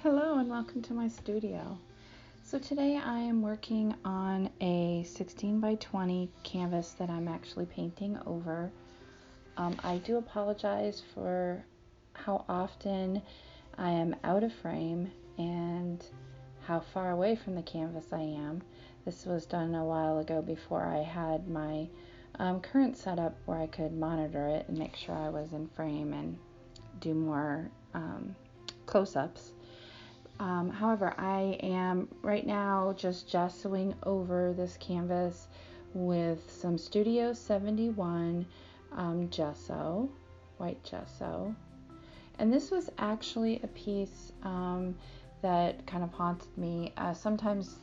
Hello and welcome to my studio. So today I am working on a 16 by 20 canvas that I'm actually painting over. I do apologize for how often I am out of frame and how far away from the canvas I am. This was done a while ago before I had my current setup where I could monitor it and make sure I was in frame and do more close-ups. However, I am right now just gessoing over this canvas with some Studio 71 gesso, white gesso. And this was actually a piece that kind of haunted me. Sometimes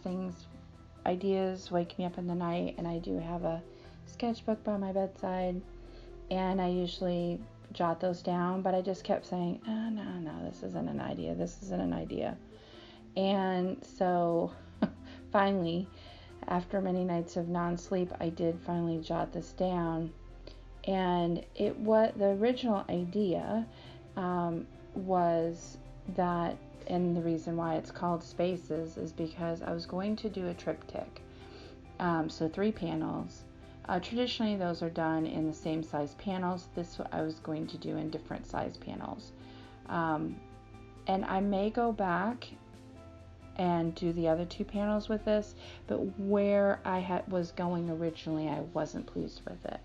ideas wake me up in the night, and I do have a sketchbook by my bedside, and I usually jot those down, but I just kept saying, oh, no, this isn't an idea. And so finally, after many nights of non-sleep, I did finally jot this down. And the original idea was that, and the reason why it's called Spaces is because I was going to do a triptych. So 3 panels. Traditionally, those are done in the same size panels. This I was going to do in different size panels. And I may go back and do the other 2 panels with this, but where I was going originally, I wasn't pleased with it.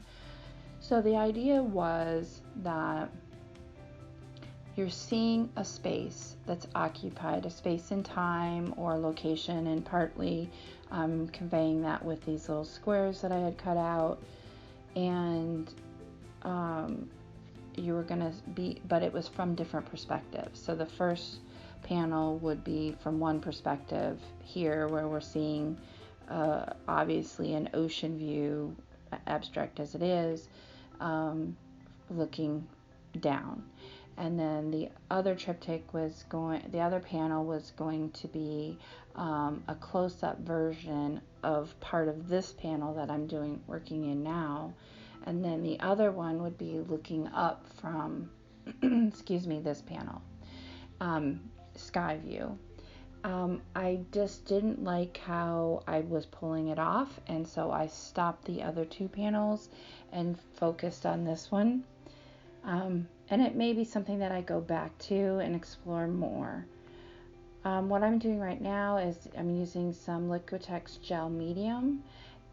So the idea was that you're seeing a space that's occupied, a space in time or location, and partly I'm conveying that with these little squares that I had cut out, and you were gonna but it was from different perspectives. So the first panel would be from one perspective here, where we're seeing obviously an ocean view, abstract as it is, looking down. And then the other panel was going to be a close-up version of part of this panel that I'm working in now. And then the other one would be looking up from, excuse me, this panel, sky view. I just didn't like how I was pulling it off, and so I stopped the other 2 panels and focused on this one. And it may be something that I go back to and explore more. What I'm doing right now is I'm using some Liquitex gel medium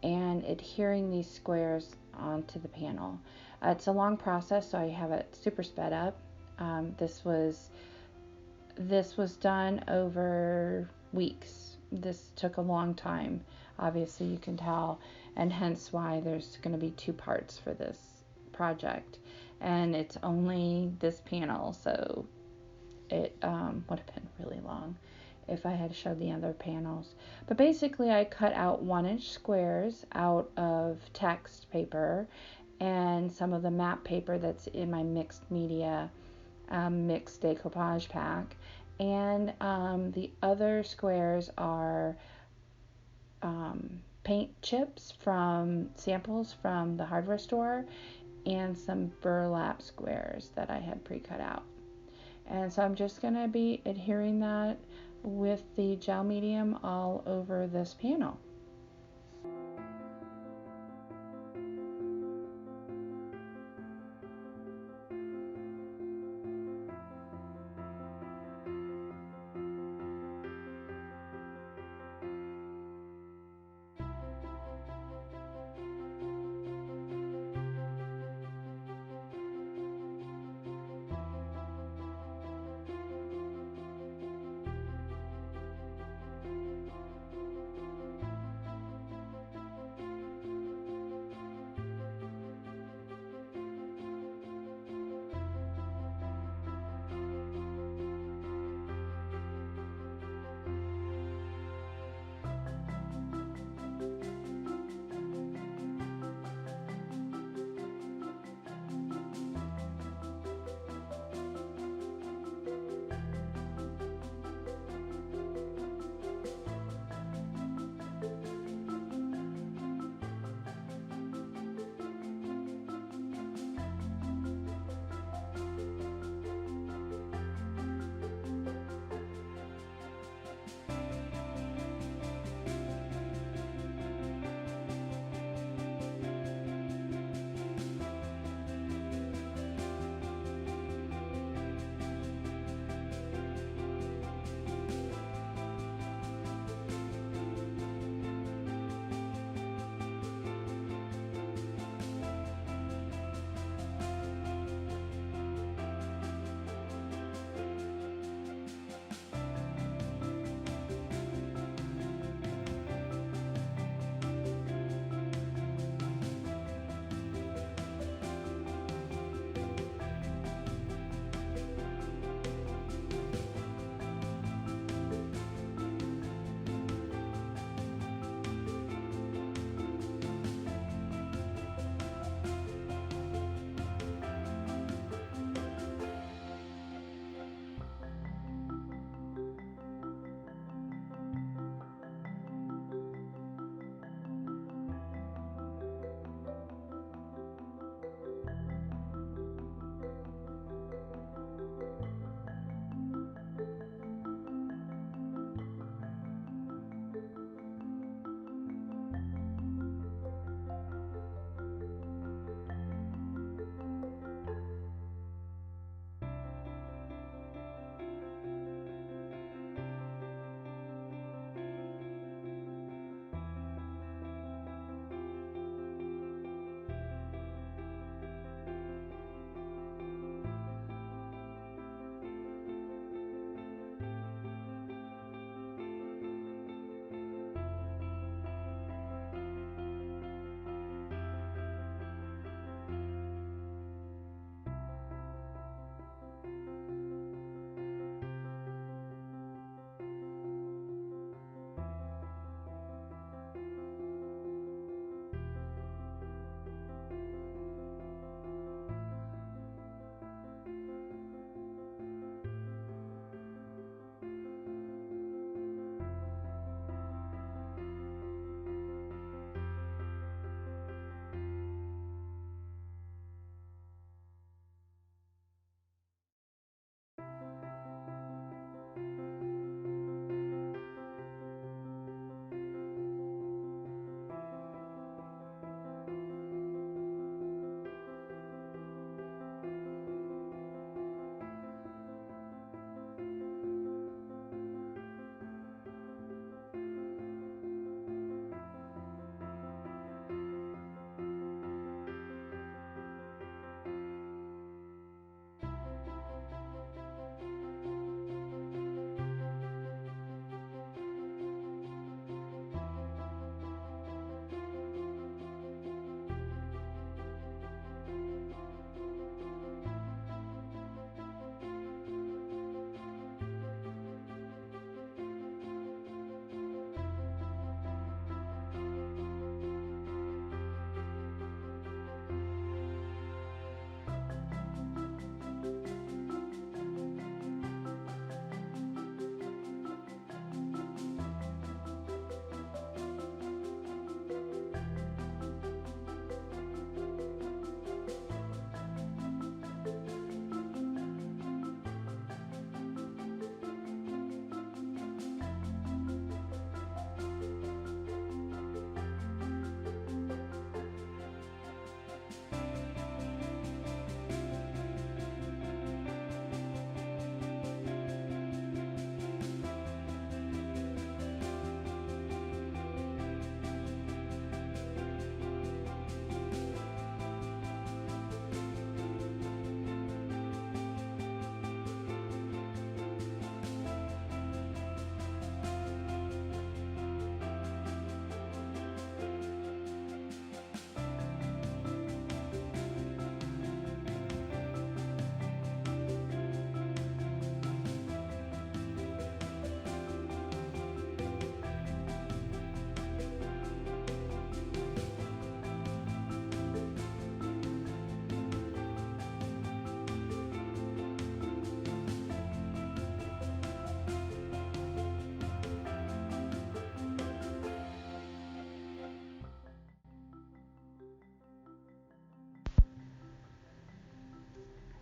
and adhering these squares onto the panel. It's a long process, so I have it super sped up. This was done over weeks. This took a long time. Obviously, you can tell, and hence why there's going to be 2 parts for this project. And it's only this panel, so it would have been really long if I had showed the other panels. But basically, I cut out 1-inch squares out of text paper and some of the map paper that's in my mixed media mixed decoupage pack, and the other squares are paint chips from samples from the hardware store, and some burlap squares that I had pre-cut out. And so I'm just going to be adhering that with the gel medium all over this panel.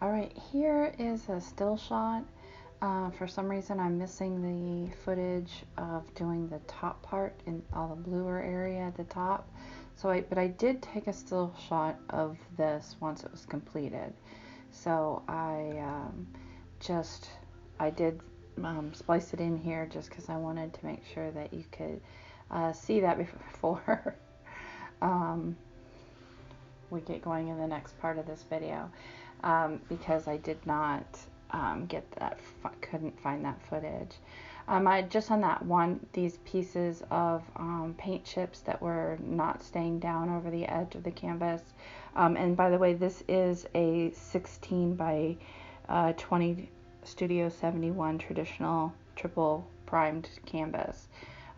Alright, here is a still shot. For some reason I'm missing the footage of doing the top part in all the bluer area at the top. But I did take a still shot of this once it was completed. So I did splice it in here just because I wanted to make sure that you could see that before we get going in the next part of this video, because I did not get that, couldn't find that footage. I just on that one, these pieces of paint chips that were not staying down over the edge of the canvas. And by the way, this is a 16 by 20 Studio 71 traditional triple primed canvas.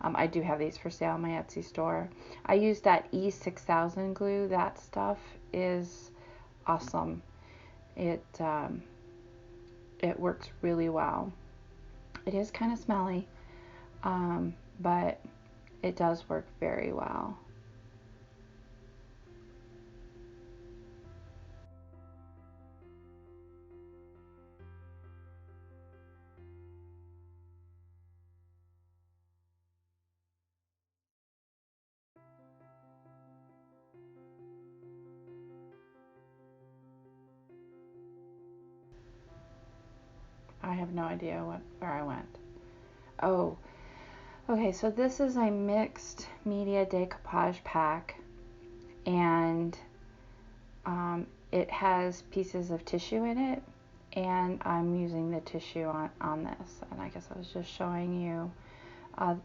I do have these for sale on my Etsy store. I use that E6000 glue. That stuff is awesome. It works really well. It is kind of smelly, but it does work very well. I have no idea where I went. Oh, okay, so this is a mixed media decoupage pack, and it has pieces of tissue in it, and I'm using the tissue on this. And I guess I was just showing you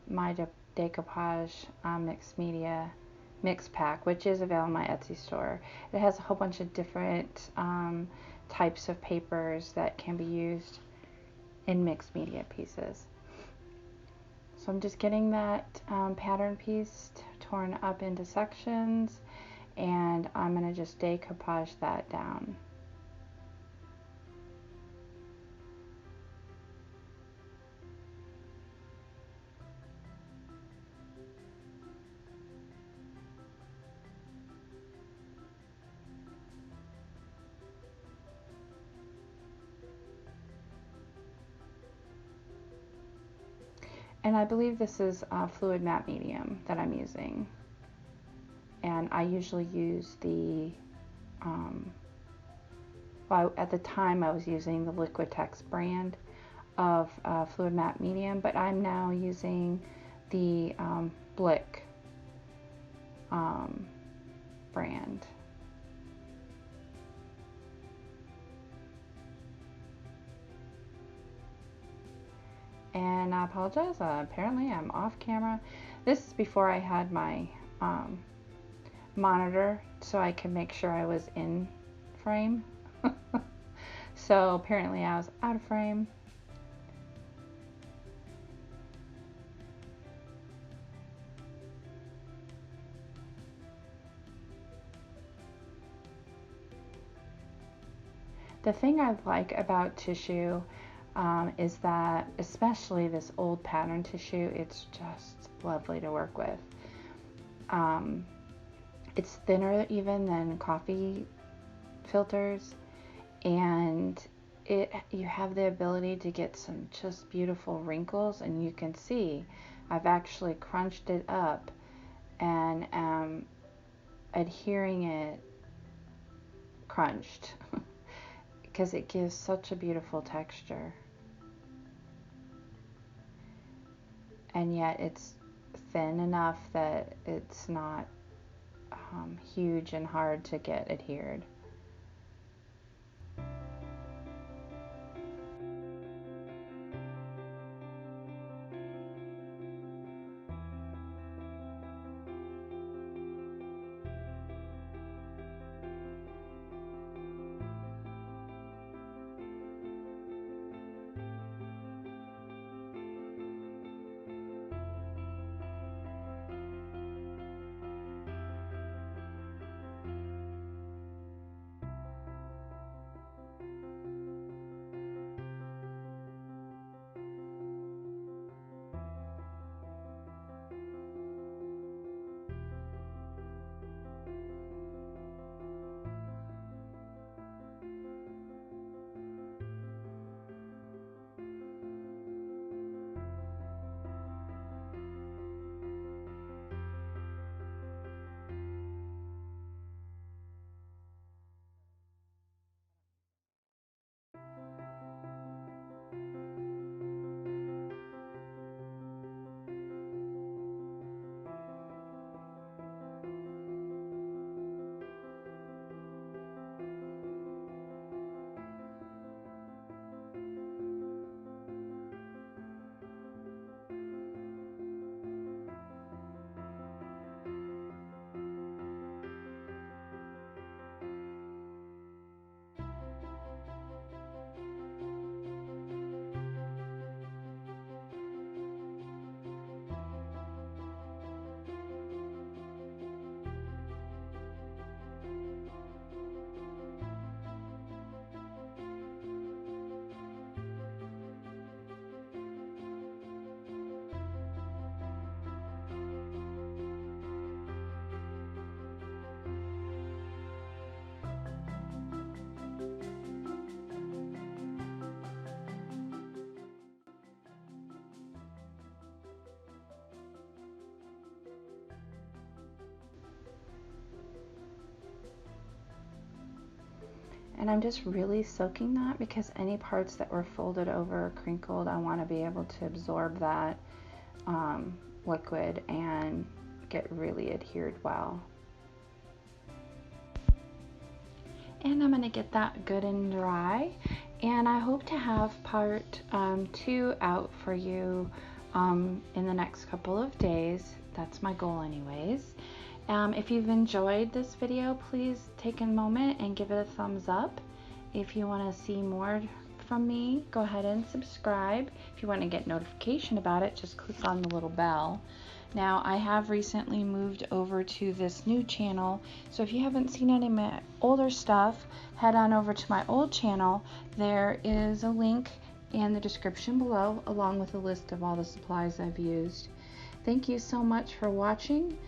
my decoupage mixed media mix pack, which is available on my Etsy store. It has a whole bunch of different types of papers that can be used in mixed media pieces. So I'm just getting that pattern piece torn up into sections, and I'm going to just decoupage that down. And I believe this is fluid matte medium that I'm using. And I usually use the, well, at the time I was using the Liquitex brand of fluid matte medium, but I'm now using the Blick brand. And I apologize, apparently I'm off camera. This is before I had my monitor so I could make sure I was in frame. So apparently I was out of frame. The thing I like about tissue is that, especially this old pattern tissue, it's just lovely to work with. It's thinner even than coffee filters, and you have the ability to get some just beautiful wrinkles, and you can see I've actually crunched it up and am adhering it crunched because it gives such a beautiful texture. And yet it's thin enough that it's not huge and hard to get adhered. And I'm just really soaking that because any parts that were folded over or crinkled, I want to be able to absorb that liquid and get really adhered well. And I'm going to get that good and dry, and I hope to have part 2 out for you in the next couple of days. That's my goal anyways. If you've enjoyed this video, please take a moment and give it a thumbs up. If you want to see more from me, go ahead and subscribe. If you want to get notification about it, just click on the little bell. Now, I have recently moved over to this new channel, so if you haven't seen any of my older stuff, head on over to my old channel. There is a link in the description below, along with a list of all the supplies I've used. Thank you so much for watching.